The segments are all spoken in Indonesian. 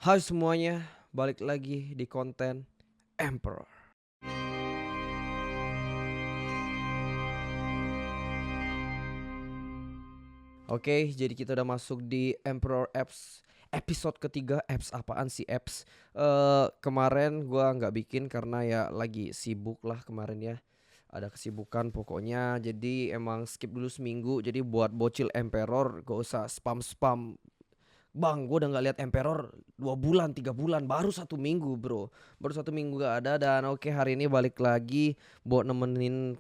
Hai semuanya, balik lagi di konten Emperor. Oke, jadi kita udah masuk di Emperor Apps episode ketiga. Apps apaan sih apps? Kemarin gua nggak bikin karena ya lagi sibuk lah kemarin ya. Ada kesibukan pokoknya. Jadi emang skip dulu seminggu. Jadi buat bocil Emperor gak usah spam-spam. Bang, gue udah nggak lihat Emperor 2 bulan, 3 bulan, baru 1 minggu bro, baru 1 minggu gak ada. Dan oke, hari ini balik lagi buat nemenin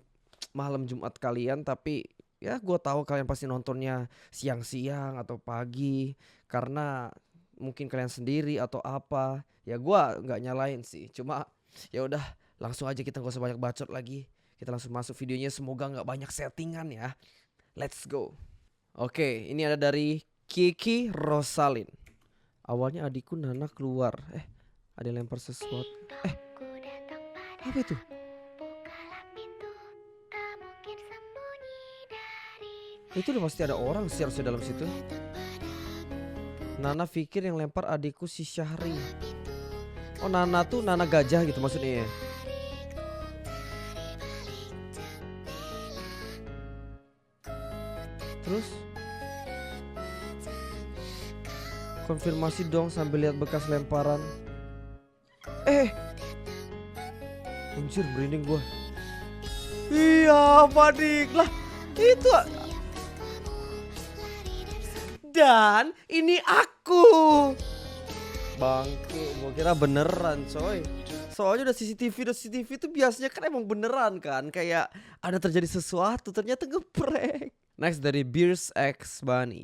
malam Jumat kalian. Tapi ya gue tahu kalian pasti nontonnya siang-siang atau pagi karena mungkin kalian sendiri atau apa. Ya gue nggak nyalain sih, cuma ya udah langsung aja, kita gak usah banyak bacot lagi. Kita langsung masuk videonya, semoga nggak banyak settingan ya. Let's go. Oke, ini ada dari Kiki Rosalin. Awalnya adikku Nana keluar. Ada yang lempar sesuatu. Apa itu? Itu udah pasti ada orang sih harusnya dalam situ. Nana pikir yang lempar adikku si Syahri. Oh, Nana tuh Nana gajah gitu maksudnya ya. Terus konfirmasi dong sambil lihat bekas lemparan. Anjir, merinding gua. Iya, panik lah. Itu. Dan ini aku. Bangke, gua kira beneran coy. Soalnya udah CCTV itu biasanya kan emang beneran kan. Kayak ada terjadi sesuatu, ternyata ngeprank. Next dari Beers X Bunny.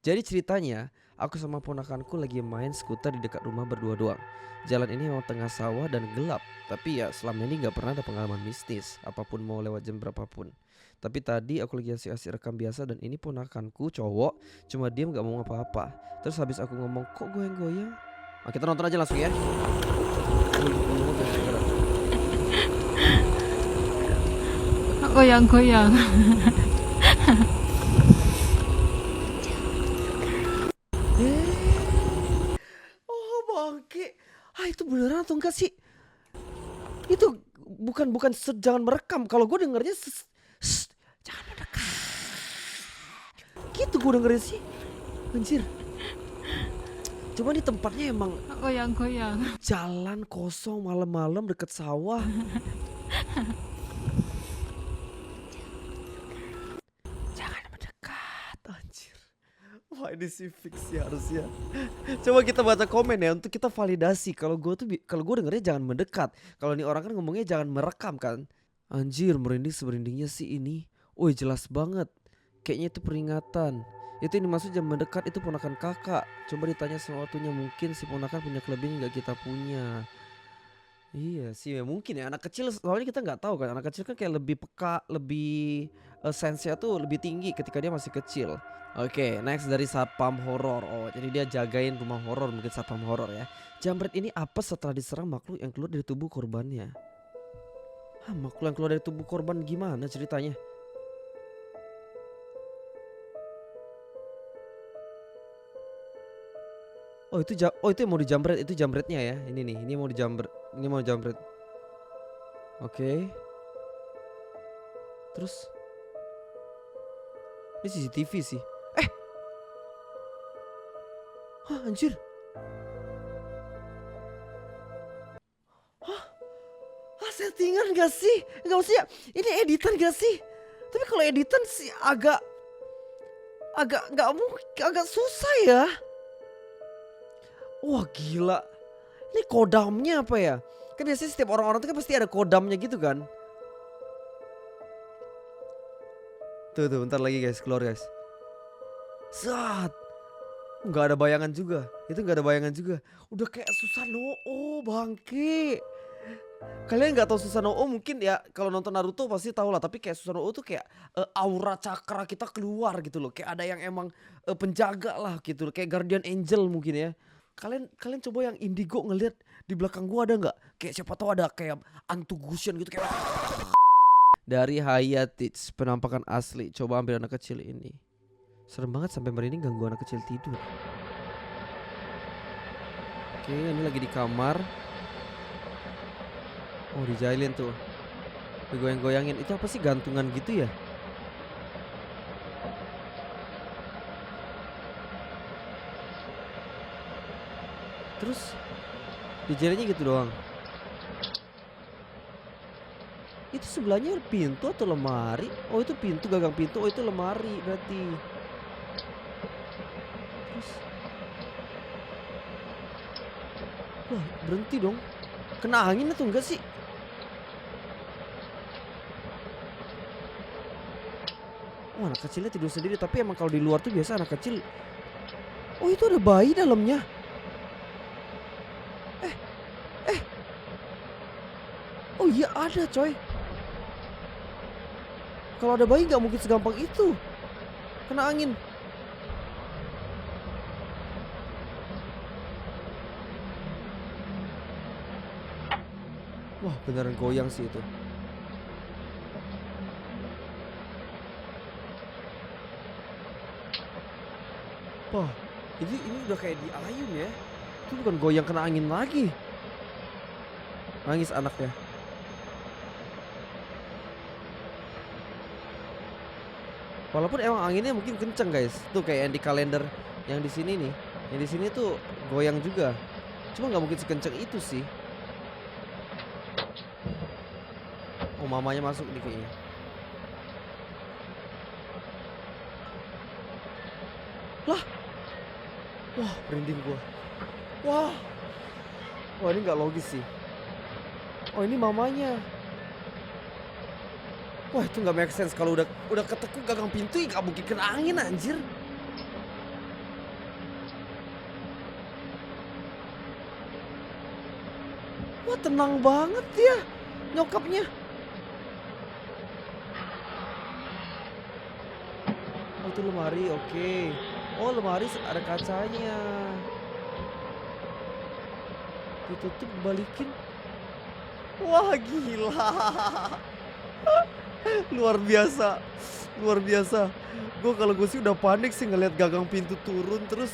Jadi ceritanya, aku sama ponakanku lagi main skuter di dekat rumah berdua doang. Jalan ini memang tengah sawah dan gelap, tapi ya selama ini gak pernah ada pengalaman mistis, apapun mau lewat jam berapapun. Tapi tadi aku lagi asik-asik rekam biasa dan ini ponakanku cowok cuma diam gak mau apa-apa. Terus habis aku ngomong, kok goyang-goyang? Nah, kita nonton aja langsung ya. Goyang-goyang. Oh bangke. Itu beneran atau enggak sih? Itu bukan jangan merekam. Kalau gue dengernya jangan mendekat. Gitu gue dengernya sih. Anjir. Cuma di tempatnya emang Goyang-goyang. jalan kosong malam-malam deket sawah. Jangan mendekat, anjir. Wah, ini sih fix ya harusnya. Coba kita baca komen ya untuk kita validasi. Kalau gue dengernya jangan mendekat. Kalau nih orang kan ngomongnya jangan merekam kan. Anjir, merinding semerindingnya sih ini. Woi, jelas banget. Kayaknya itu peringatan. Itu ini maksud jam mendekat, itu ponakan kakak. Coba ditanya sama waktunya, mungkin si ponakan punya kelebihan yang gak kita punya. Iya sih ya, mungkin ya anak kecil, soalnya kita nggak tahu kan, anak kecil kan kayak lebih peka, lebih sense-nya tuh lebih tinggi ketika dia masih kecil. Oke, next dari satpam horor. Oh, jadi dia jagain rumah horor, mungkin satpam horor ya. Jambret ini apa setelah diserang makhluk yang keluar dari tubuh korbannya? Makhluk yang keluar dari tubuh korban gimana ceritanya? Oh itu yang mau dijambret, itu jambretnya ya. Ini mau dijambret. Ini mau jambret. Oke. Terus ini CCTV sih. Anjir. Settingan gak sih? Enggak, maksudnya ini editan gak sih? Tapi kalau editan sih agak nggak mungkin, agak susah ya. Wah gila. Ini kodamnya apa ya? Kan biasanya setiap orang-orang itu kan pasti ada kodamnya gitu kan. Tuh bentar lagi guys, keluar guys. Saat nggak ada bayangan juga. Itu nggak ada bayangan juga. Udah kayak Susanoo bangke. Kalian nggak tahu Susanoo mungkin ya, kalau nonton Naruto pasti tahu lah. Tapi kayak Susanoo tuh kayak aura cakra kita keluar gitu loh. Kayak ada yang emang penjaga lah gitu loh. Kayak Guardian Angel mungkin ya. Kalian coba yang indigo ngelihat di belakang gua ada nggak? Kayak siapa tahu ada kayak Antugusion gitu kayak. Dari Hayatich, penampakan asli. Coba ambil anak kecil ini. Serem banget sampai merinding, ganggu anak kecil tidur. Oke, ini lagi di kamar. Oh, dijailin tuh. Digoyang-goyangin. Itu apa sih, gantungan gitu ya? Terus dijailinnya gitu doang. Itu sebelahnya pintu atau lemari? Oh, itu pintu, gagang pintu. Oh, itu lemari berarti. Terus, wah, berhenti dong. Kena angin atau enggak sih? Oh, anak kecilnya tidur sendiri. Tapi emang kalau di luar tuh biasa anak kecil. Oh, itu ada bayi dalamnya. Oh iya, ada coy. Kalau ada bayi nggak mungkin segampang itu kena angin. Wah, beneran goyang sih itu. Wah, ini udah kayak di ayun ya. Itu bukan goyang kena angin lagi. Nangis anaknya. Walaupun emang anginnya mungkin kenceng guys. Tuh kayak yang di kalender yang di sini nih. Yang di sini tuh goyang juga. Cuma nggak mungkin sekenceng itu sih. Oh, mamanya masuk nih kayaknya. Lah. Wah, merinding gua. Wah. Wah, ini nggak logis sih. Oh, ini mamanya. Wah, itu nggak make sense. Kalau udah ketekuk gagang pintu, ya nggak mungkin kena angin anjir. Wah, tenang banget dia nyokapnya. Oh, itu lemari, oke. Oh, lemari ada kacanya. Ditutup, balikin. Wah, gila. Luar biasa. Luar biasa. Kalau gue sih udah panik sih ngeliat gagang pintu turun terus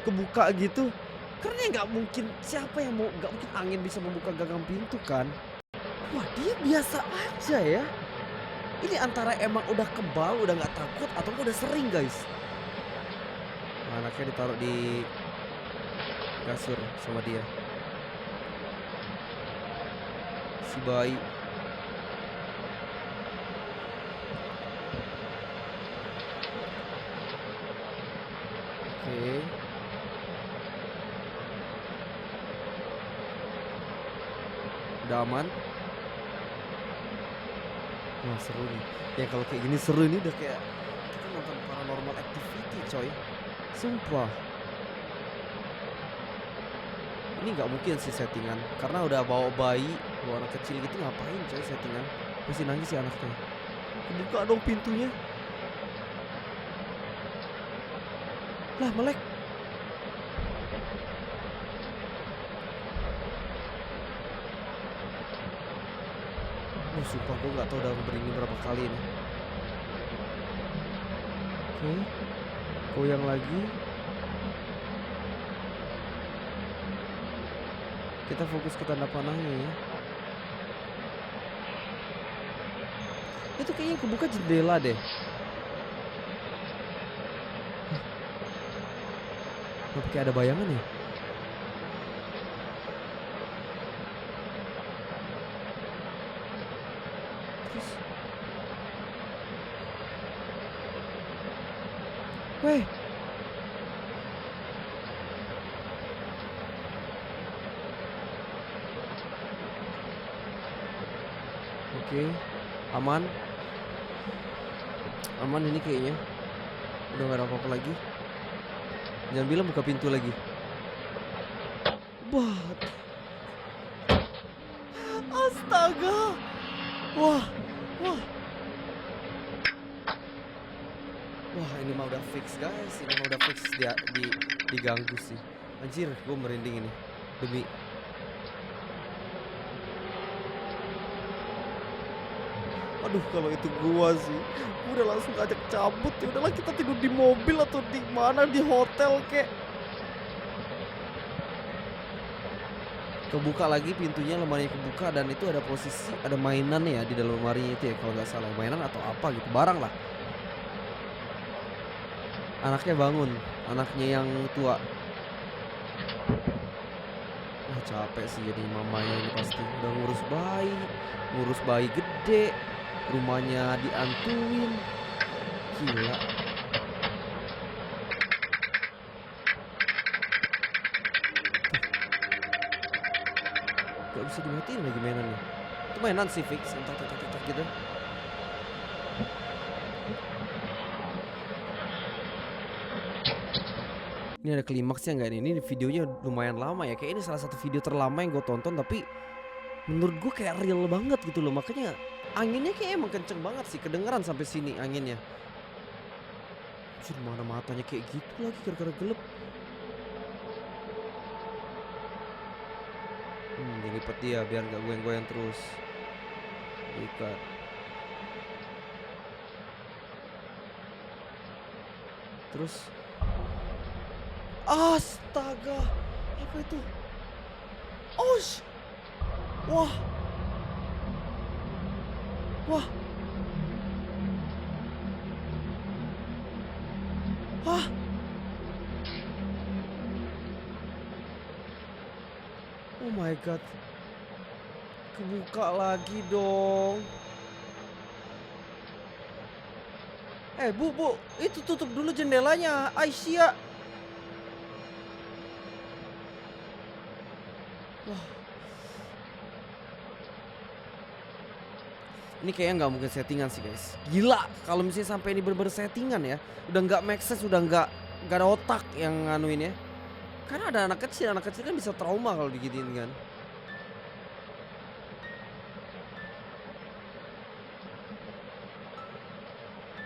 kebuka gitu. Karena nggak mungkin, siapa yang mau, nggak mungkin angin bisa membuka gagang pintu kan. Wah, dia biasa aja ya. Ini antara emang udah kebal, udah nggak takut, atau udah sering guys. Nah, anaknya ditaruh di kasur sama dia. Si bayi. Oke. Udah aman. Wah, seru nih. Ya kalau kayak gini seru, ini udah kayak kita nonton Paranormal Activity coy. Sumpah. Ini nggak mungkin sih settingan. Karena udah bawa bayi, bawa anak kecil gitu, ngapain coy settingan. Masih nangis si anaknya. Buka dong pintunya. Lah, melek. Oh, sumpah gue nggak tahu udah beringin berapa kali ini. Oke, goyang lagi. Kita fokus ke tanda panahnya ya. Itu kayaknya kebuka jendela deh. Kenapa kayak ada bayangan ya? Terus, weh, oke, aman. Aman ini kayaknya. Udah gak ada apa-apa lagi. Jangan bilang buka pintu lagi. Bat. Astaga. Wah. Wah. Wah, ini mah udah fix guys. Ini mah udah fix diganggu sih. Anjir, gue merinding ini. Demi. Aduh, kalau itu gua sih, gua udah langsung ajak cabut. Ya udahlah, kita tidur di mobil atau di mana, di hotel kek. Kebuka lagi pintunya, lemarinya kebuka dan itu ada posisi ada mainan ya di dalam lemarinya itu ya kalau nggak salah. Mainan atau apa gitu, barang lah. Anaknya bangun, anaknya yang tua. Wah capek sih jadi mamanya ini pasti. Udah ngurus bayi gede, rumahnya diantuin. Gila. Gak bisa dimatiin lagi mainannya. Itu mainan sih fix, entar gitu. Ini ada klimaksnya nggak nih? Ini videonya lumayan lama ya. Kayak ini salah satu video terlama yang gue tonton, tapi menurut gue kayak real banget gitu loh. Makanya anginnya kayak emang kenceng banget sih, kedengeran sampai sini anginnya. Anjir, mana matanya kayak gitu lagi gara-gara gelap. Dilipet dia biar nggak goyang-goyang terus. Ikat. Terus astaga, apa itu? Osh, wah, wah, hah, oh my god, kebuka lagi dong. Bu, itu tutup dulu jendelanya, Aisyah. Wah, ini kayaknya nggak mungkin settingan sih guys. Gila, kalau misalnya sampai ini bener-bener settingan ya, udah nggak make sense, udah nggak ada otak yang nganuin ya. Karena ada anak kecil kan bisa trauma kalau digituin kan.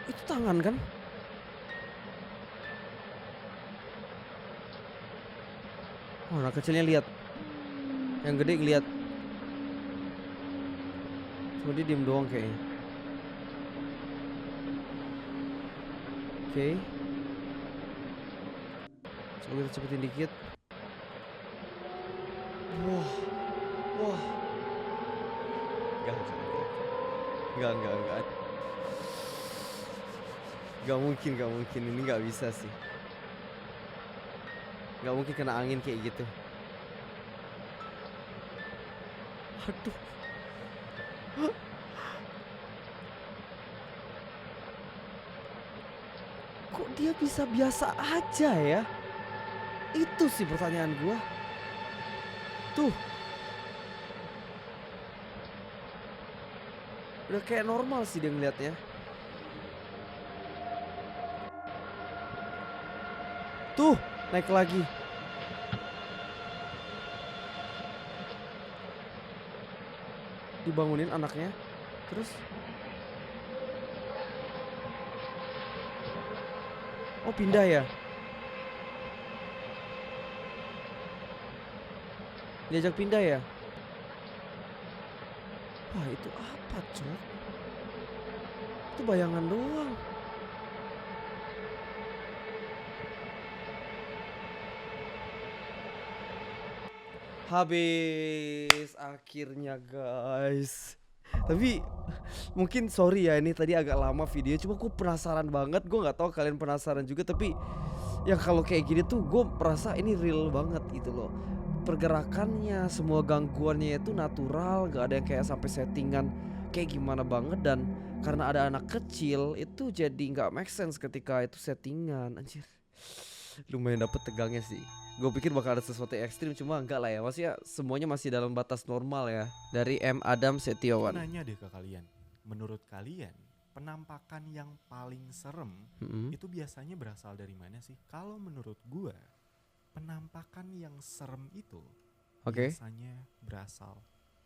Itu tangan kan? Oh, anak kecilnya lihat. Yang gede ngeliat. Cuma dia diem doang kayaknya. Oke. Coba kita cepetin dikit. Wah. Wah. Enggak. Gak mungkin. Ini gak bisa sih. Gak mungkin kena angin kayak gitu. Aduh. Kok dia bisa biasa aja ya? Itu sih pertanyaan gua. Tuh. Udah kayak normal sih dia ngeliatnya. Tuh, naik lagi. Dibangunin anaknya. Terus oh pindah ya. Diajak pindah ya. Wah itu apa cok? Itu bayangan doang. Habis akhirnya guys. Tapi mungkin sorry ya ini tadi agak lama video, cuma gue penasaran banget. Gue nggak tahu kalian penasaran juga, tapi ya kalau kayak gini tuh gue merasa ini real banget gitu loh. Pergerakannya, semua gangguannya itu natural, gak ada yang kayak sampai settingan kayak gimana banget. Dan karena ada anak kecil itu jadi nggak make sense ketika itu settingan. Anjir, lumayan dapet tegangnya sih. Gue pikir bakal ada sesuatu yang ekstrim, cuma enggak lah ya. Maksudnya semuanya masih dalam batas normal ya. Dari M. Adam Setiawan. Nanya deh ke kalian, menurut kalian penampakan yang paling serem itu biasanya berasal dari mana sih? Kalau menurut gue, penampakan yang serem itu biasanya berasal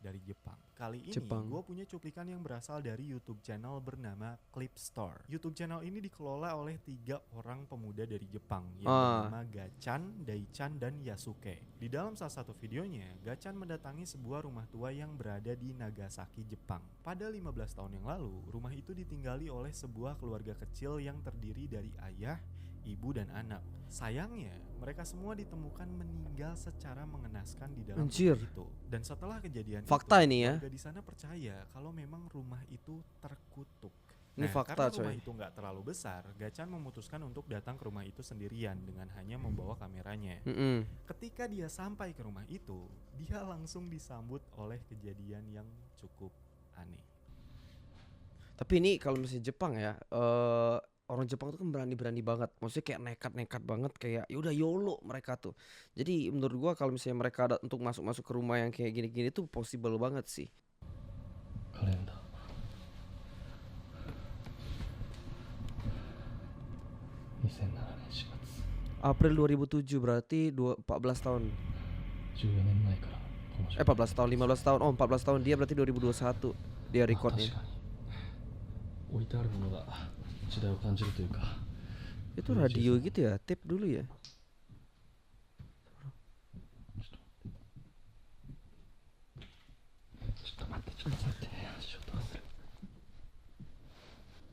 dari Jepang. Kali ini gue punya cuplikan yang berasal dari YouTube channel bernama Clipstar. YouTube channel ini dikelola oleh 3 orang pemuda dari Jepang yang bernama Gachan, Daichan, dan Yasuke. Di dalam salah satu videonya, Gachan mendatangi sebuah rumah tua yang berada di Nagasaki, Jepang. Pada 15 tahun yang lalu, rumah itu ditinggali oleh sebuah keluarga kecil yang terdiri dari ayah, ibu dan anak. Sayangnya, mereka semua ditemukan meninggal secara mengenaskan di dalam Anjir. rumah itu. Dan setelah kejadian Fakta itu, ini ya. warga di sana percaya kalau memang rumah itu terkutuk. Ini fakta, karena rumah coy. itu nggak terlalu besar, Gachan memutuskan untuk datang ke rumah itu sendirian dengan hanya membawa kameranya. Ketika dia sampai ke rumah itu, dia langsung disambut oleh kejadian yang cukup aneh. Tapi ini kalau misalnya Jepang ya, orang Jepang tuh kan berani-berani banget. Maksudnya kayak nekat-nekat banget, kayak ya udah YOLO mereka tuh. Jadi menurut gua kalau misalnya mereka ada untuk masuk-masuk ke rumah yang kayak gini-gini tuh possible banget sih. Kalender. April 2007 berarti 14 tahun. 14年前からこの 14 tahun, 15 tahun. Oh, 14 tahun dia berarti 2021 dia recordnya. 確かに置いてあるものが時代を感じるというか Itu radio gitu ya, tape dulu ya.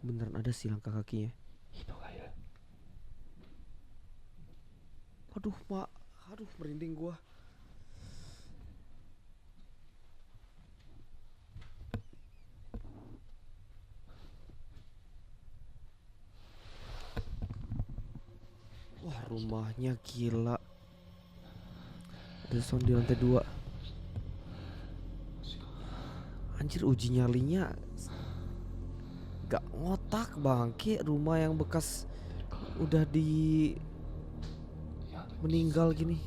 Beneran ada sih langkah kakinya. Aduh, Mak. Aduh, merinding gua. Wah, rumahnya gila. Ada sound di lantai 2. Anjir, uji nyalinya gak ngotak bangke. Rumah yang bekas udah di meninggal gini.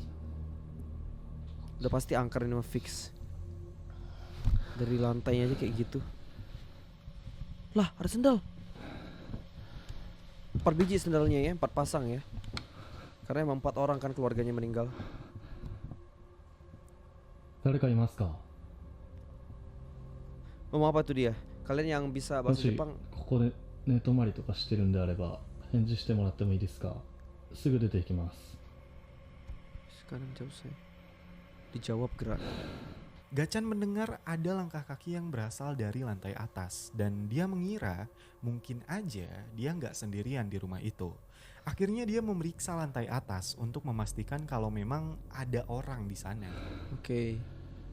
Udah pasti angker ini mah fix. Dari lantainya aja kayak gitu. Lah, ada sendal. 4 biji sendalnya ya, 4 pasang ya. Karena emang 4 orang kan keluarganya meninggal. 誰かいますか Ngomong apa tuh dia? Kalian yang bisa も bahasa し Jepang ここで寝泊まりとかしてるんであれば返事してもらってもいいですかすぐ出ていきます sekarang jauh saya. Dijawab gerak. Gachan mendengar ada langkah kaki yang berasal dari lantai atas dan dia mengira mungkin aja dia nggak sendirian di rumah itu. Akhirnya dia memeriksa lantai atas untuk memastikan kalau memang ada orang di sana. Oke,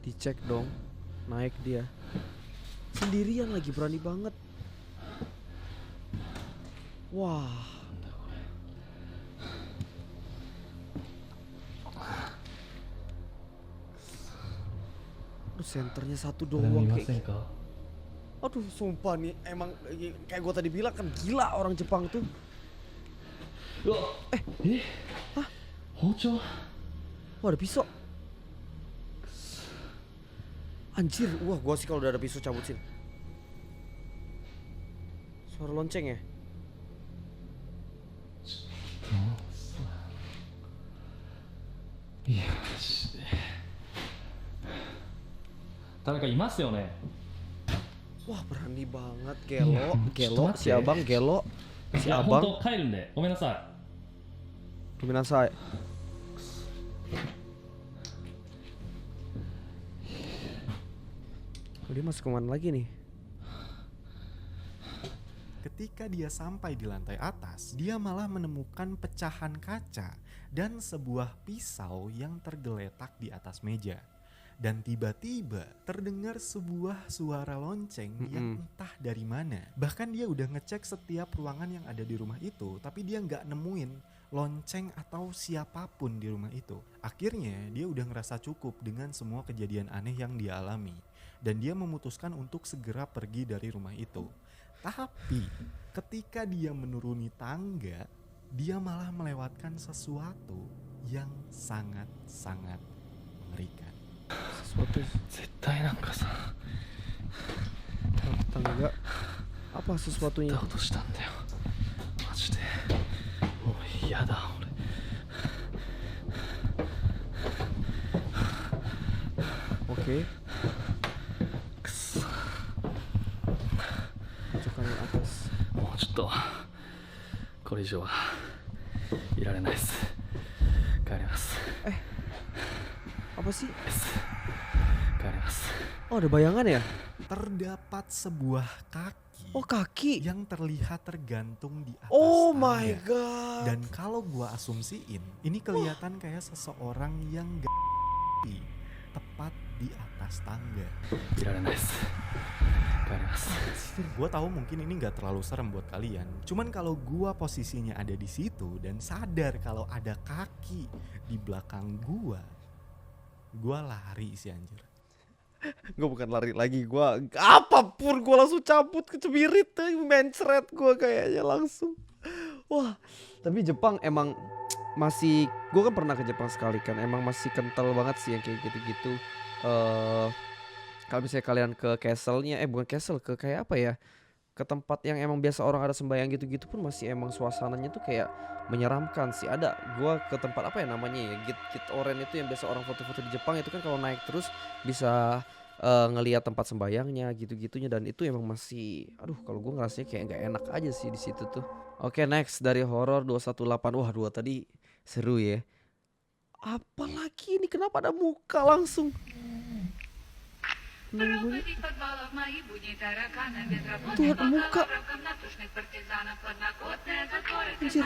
dicek dong. Naik dia. Sendirian lagi, berani banget. Wah. Aduh, senternya satu 誰もい doang ません kayak. か Aduh, sumpah nih emang kayak gue tadi bilang kan gila orang Jepang tuh. うわHah? 包丁 Wah, ada pisau. Anjir, wah gua sih kalau udah ada pisau cabutin. Suara lonceng ya? いや誰かいますよね Wah, berani banget Gelo, Iya, Gelo, cepat si ya. abang Gelo, い si や本 abang 当帰るんでごめんなさい Dominasai. Oh, dia masuk kemana lagi nih? Ketika dia sampai di lantai atas, dia malah menemukan pecahan kaca dan sebuah pisau yang tergeletak di atas meja. Dan tiba-tiba terdengar sebuah suara lonceng yang entah dari mana. Bahkan dia udah ngecek setiap ruangan yang ada di rumah itu, tapi dia nggak nemuin lonceng atau siapapun di rumah itu. Akhirnya dia udah ngerasa cukup dengan semua kejadian aneh yang dia alami. Dan dia memutuskan untuk segera pergi dari rumah itu. Tapi ketika dia menuruni tangga, dia malah melewatkan sesuatu yang sangat-sangat mengerikan. Sesuatu 絶対なんかさ tangga. Apa 行 sesuatunya? ったことしたんだよマジでもう嫌だ俺 Oke, くそ pojokan yang atas. もうちょっとこれ以上はいられないです帰ります Apa sih? 帰ります Oh, ada bayangan ya? Terdapat sebuah kaki Oh, kaki. yang terlihat tergantung di atas Oh tangga. my god. Dan kalau gua asumsiin, ini kelihatan kayak seseorang yang tepat di atas tangga. いられないです。帰ります。 Gua tahu mungkin ini nggak terlalu serem buat kalian. Cuman kalau gua posisinya ada di situ dan sadar kalau ada kaki di belakang gua lari sih anjir. Gue bukan lari lagi, apapun gue langsung cabut, kecebirit, mencret gue kayaknya langsung. Wah, tapi Jepang emang masih, gue kan pernah ke Jepang sekali kan, emang masih kental banget sih yang kayak gitu-gitu. Kalau misalnya kalian ke castle-nya, bukan castle, ke kayak apa ya, ke tempat yang emang biasa orang ada sembahyang gitu-gitu pun masih emang suasananya tuh kayak menyeramkan sih. Ada gua ke tempat apa ya namanya ya, Git Oren itu yang biasa orang foto-foto di Jepang itu kan, kalau naik terus bisa ngelihat tempat sembayangnya gitu-gitunya, dan itu emang masih, aduh kalau gua ngerasanya kayak nggak enak aja sih di situ tuh. Oke, next dari horor 218. Wah, dua tadi seru ya. Apalagi ini, kenapa ada muka langsung? Nungguin. Tuh ada muka. Anjir.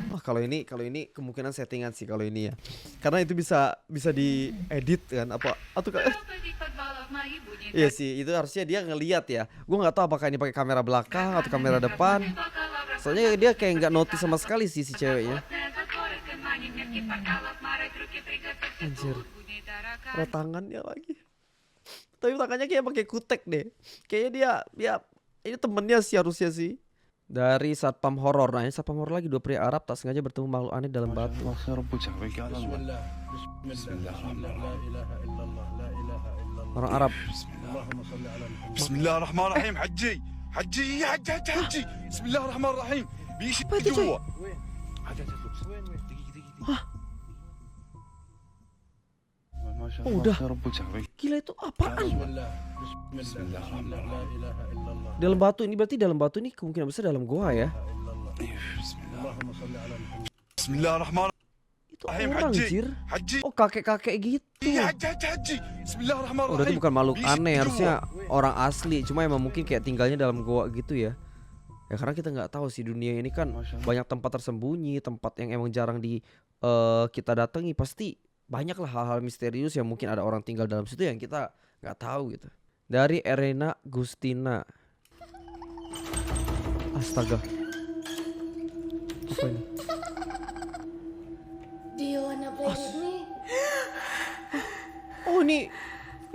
Wah, kalau ini kemungkinan settingan sih kalau ini ya. Karena itu bisa diedit kan apa atau iya sih, itu harusnya dia ngelihat ya. Gua nggak tahu apakah ini pakai kamera belakang atau kamera depan. Soalnya dia kayak nggak notice sama sekali sih si ceweknya. Anjir. Ada tangannya lagi. Tapi tangannya kayak pakai kutek deh. Kayaknya dia ini temennya sih harusnya sih. Dari satpam horor. Nah, ini satpam horor lagi, dua pria Arab tak sengaja bertemu makhluk aneh dalam batu. Orang Arab. Bismillahirrahmanirrahim. Haji ya haji. Bismillahirrahmanirrahim. Bishi jua. Oh, udah. Gila, itu apaan? Dalam batu ini, berarti dalam batu ini kemungkinan besar dalam goa ya. Bismillahirrahmanirrahim. Itu orang anjir. Oh, kakek-kakek gitu. Oh, berarti bukan makhluk aneh, harusnya orang asli. Cuma emang mungkin kayak tinggalnya dalam goa gitu ya. Ya karena kita nggak tahu sih, dunia ini kan banyak tempat tersembunyi, tempat yang emang jarang kita datangi. Pasti banyak lah hal-hal misterius yang mungkin ada orang tinggal dalam situ yang kita nggak tahu gitu. Dari Erena Gustina. Astaga. Apa ini? Do you wanna play with me? Oh,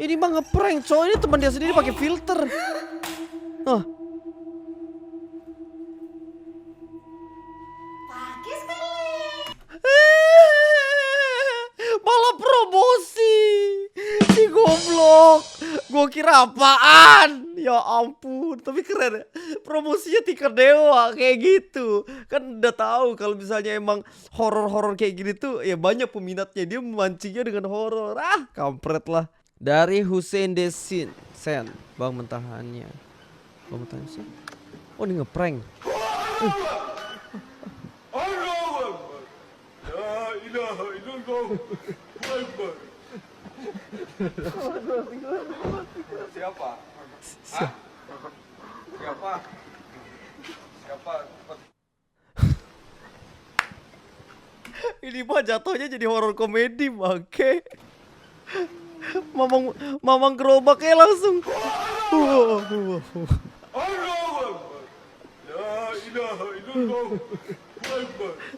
ini mah ngeprank, coy. Ini teman dia sendiri pakai filter. Pakai sekali. Malah promosi. Si goblok. Gua kira apaan. Ya ampun, tapi keren ya. Promosinya Tika Dewa kayak gitu. Kan udah tahu kalau misalnya emang horor-horor kayak gini tuh ya banyak peminatnya, dia memancingnya dengan horor. Kampret lah. Dari Hussein Desin Sen, Bang Mentahannya. Bang Mentahannya sih. Oh, ini ngeprank. Siapa? Ini mah jatuhnya jadi horor komedi bangke. Mamang gerobaknya langsung.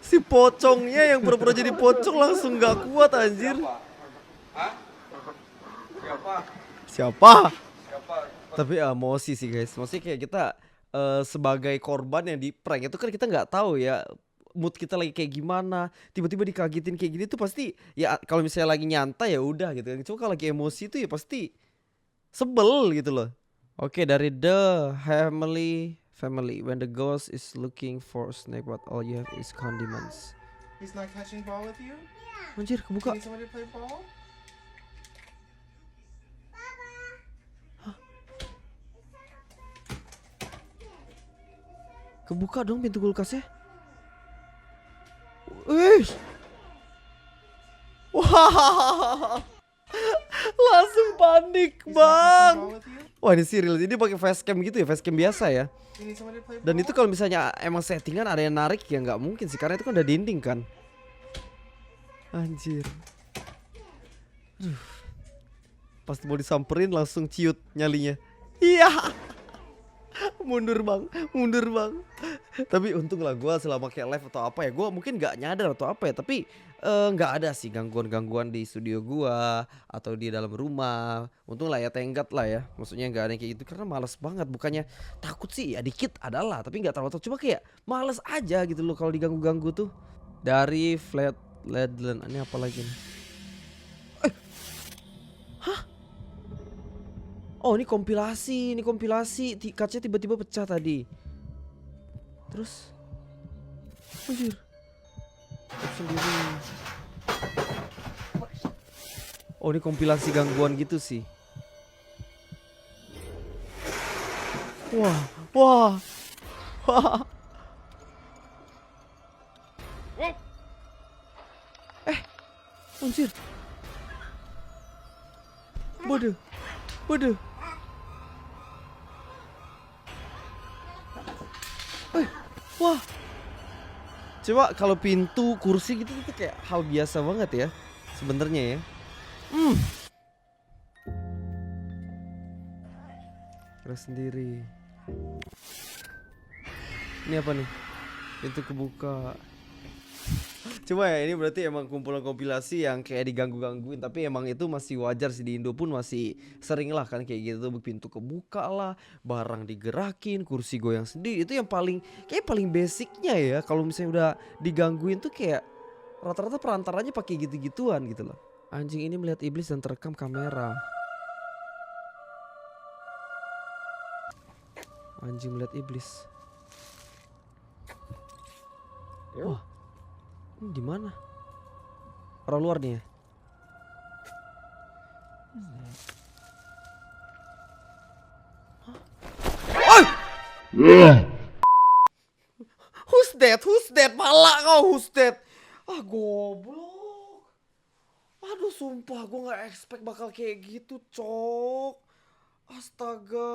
Si pocongnya yang pura-pura jadi pocong langsung gak kuat anjir. Siapa? Tapi emosi sih guys. Maksudnya kayak kita sebagai korban yang di prank itu kan kita nggak tahu ya mood kita lagi kayak gimana. Tiba-tiba dikagetin kayak gini tuh pasti ya, kalau misalnya lagi nyantai ya udah gitu kan. Cuma kalau lagi emosi tuh ya pasti sebel gitu loh. Oke, dari The Family. When the ghost is looking for a snake, but all you have is condiments. He's not catching ball with you? Anjir, kebuka. Need somebody to play ball? Kebuka dong pintu kulkasnya. Wih. Wah. Langsung panik, He's not catching Bang. ball with you? Wah, ini serius. Ini pakai facecam gitu ya, facecam biasa ya. You need somebody to play Dan ball? itu kalau misalnya emang settingan ada yang narik ya nggak mungkin sih, karena itu kan udah dinding kan. Anjir. Aduh. Pas mau disamperin langsung ciut nyalinya. Iya. Mundur bang. Tapi untung lah gue selama kayak live atau apa ya, gue mungkin nggak nyadar atau apa ya, tapi nggak ada sih gangguan-gangguan di studio gue atau di dalam rumah. Untung lah ya, tenggat lah ya, maksudnya nggak ada yang kayak gitu karena males banget. Bukannya takut sih ya, dikit adalah, tapi nggak terlalu takut, cuma kayak males aja gitu loh kalau diganggu-ganggu tuh. Dari Flatland, ini apa lagi nih? Oh, ini kompilasi, Kacanya tiba-tiba pecah tadi. Terus anjir, sendiri. Oh, ini kompilasi gangguan gitu sih. Wah. Anjir. Waduh. Wah. Coba kalau pintu, kursi gitu itu kayak hal biasa banget ya sebenarnya ya. Kira sendiri. Ini apa nih? Pintu kebuka. Coba ya, ini berarti emang kumpulan kompilasi yang kayak diganggu-gangguin. Tapi emang itu masih wajar sih, di Indo pun masih sering lah kan kayak gitu. Pintu kebuka lah, barang digerakin, kursi goyang sendiri. Itu yang paling basicnya ya. Kalau misalnya udah digangguin tuh kayak rata-rata perantaranya pakai gitu-gituan gitu loh. Anjing ini melihat iblis dan terekam kamera. Anjing melihat iblis. Wah. Ini di mana? Orang luar nih ya? Who's that? Pala kau, who's that? Ah, goblok. Aduh, sumpah gue gak expect bakal kayak gitu, cok. Astaga.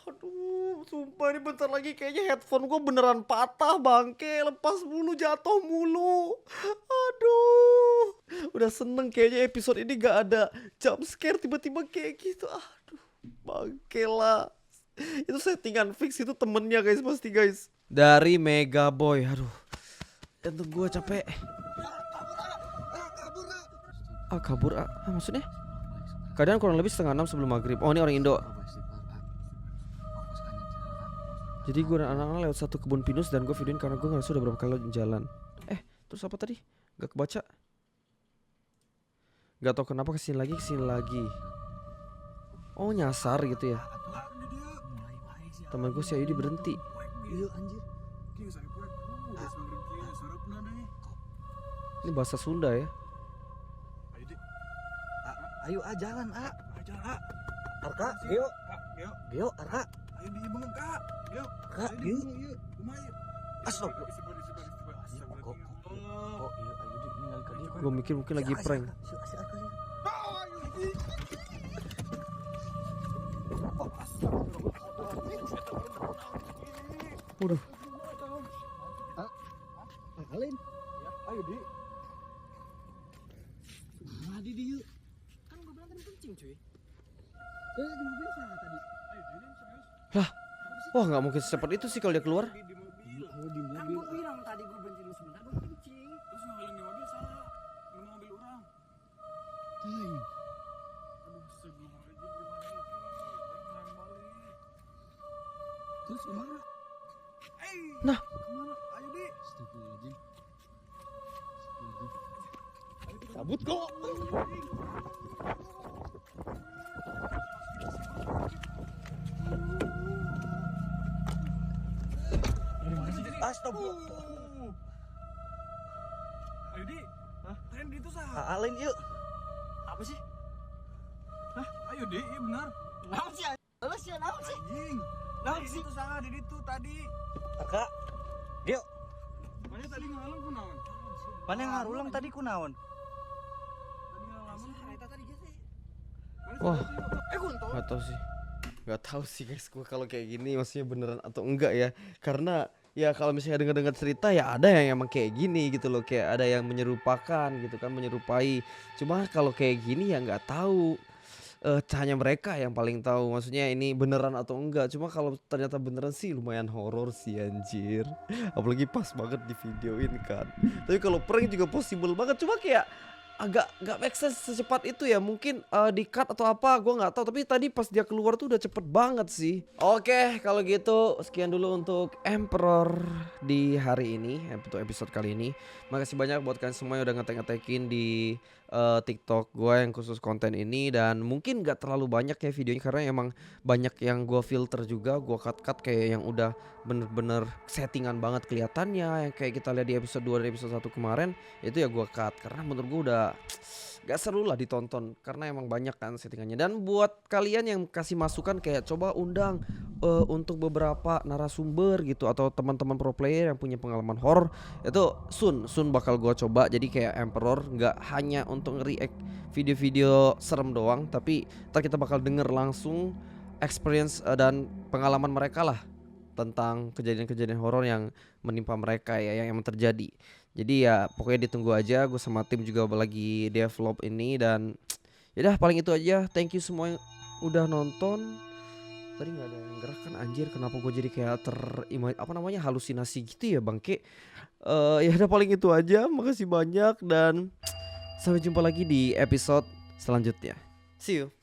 Aduh, sumpah ini bentar lagi kayaknya headphone gue beneran patah, bangke. Lepas mulu, jatuh mulu. Aduh. Udah seneng kayaknya episode ini gak ada jump scare tiba-tiba kayak gitu. Aduh, bangke lah. Itu settingan fix, itu temennya guys, pasti guys. Dari Mega Boy. Aduh, jantung gue capek. Kabur. Maksudnya? Keadaan kurang lebih 5:30 sebelum maghrib. Oh, ini orang Indo. Jadi gue dan anak-anak lewat satu kebun pinus dan gue videoin karena gue ngerasa udah berapa kali jalan. Terus apa tadi? Gak kebaca. Gak tau kenapa kesini lagi. Oh, nyasar gitu ya. Temen gue si Ayudi berhenti. Ini bahasa Sunda ya. Ayo jalan Arka, Geo, Arka. Ayo dibangun kak. Yuk. Kak, Ayo dibangun, yuk. Lumayan. Astagfirullah. Astagfirullah. Kok iya ayo ninggal ke dia. Gue mikir mungkin lagi prank. Si Arka ya. Waduh. Alin. Ayo di. Tadi dia. Kan gue bilang tadi kencing, cuy. Di mobil sana tadi. Ayo di serius. Lah. Wah, nggak mungkin secepat itu sih kalau dia keluar. Di mobil. Di mobil. Kan gue bilang tadi gue berhenti dulu sebentar gue kencing. Terus ngehalang di mobil salah. Ini mobil orang. Aduh, Aduh, sebelum aja gimana ini? Pengen balik. terus kemana? Nah. Kemana? Ayo di. Astagfirullahaladzim. Cabut kok. Astagfirullah. Ayo di. Hah? Kalian di itu sah. Alin yuk. Apa sih? Hah? Ayo di, iya benar. Naon sih? Lu sih naon sih? Anjing. Naon Di sih? itu sah, di itu tadi. Arka. Geo. Mana tadi ngalang ku naon? Mana yang ngarulang tadi kunaon? Tadi ngalaman Wah, Guntur. nggak tahu sih guys, gue kalau kayak gini maksudnya beneran atau enggak ya, karena ya kalau misalnya dengar-dengar cerita ya ada yang emang kayak gini gitu loh, kayak ada yang menyerupakan gitu kan, menyerupai. Cuma kalau kayak gini ya nggak tahu, hanya mereka yang paling tahu maksudnya ini beneran atau enggak. Cuma kalau ternyata beneran sih lumayan horor sih anjir. Apalagi pas banget di videoin kan. Tapi kalau prank juga possible banget, cuma kayak agak nggak make sense secepat itu ya. Mungkin di cut atau apa gua nggak tahu, tapi tadi pas dia keluar tuh udah cepet banget sih. Oke, kalau gitu sekian dulu untuk Emperor di hari ini, untuk episode kali ini. Makasih banyak buat kalian semua yang udah ngetek-ngetekin di TikTok gue yang khusus konten ini. Dan mungkin gak terlalu banyak ya videonya, karena emang banyak yang gue filter juga, gue cut-cut kayak yang udah bener-bener settingan banget kelihatannya, yang kayak kita lihat di episode 2 dan episode 1 kemarin. Itu ya gue cut karena menurut gue udah gak seru lah ditonton, karena emang banyak kan settingannya. Dan buat kalian yang kasih masukan kayak coba undang untuk beberapa narasumber gitu, atau teman-teman pro player yang punya pengalaman horor, itu soon bakal gua coba. Jadi kayak Emperor nggak hanya untuk nge-react video-video serem doang, tapi ntar kita bakal denger langsung experience dan pengalaman mereka lah tentang kejadian-kejadian horor yang menimpa mereka ya, yang emang terjadi. Jadi ya pokoknya ditunggu aja, gue sama tim juga lagi develop ini. Dan yaudah paling itu aja. Thank you semua yang udah nonton. Tadi nggak ada yang gerak kan anjir, kenapa gue jadi kayak halusinasi gitu ya bangke. Ya udah paling itu aja. Makasih banyak dan sampai jumpa lagi di episode selanjutnya. See you.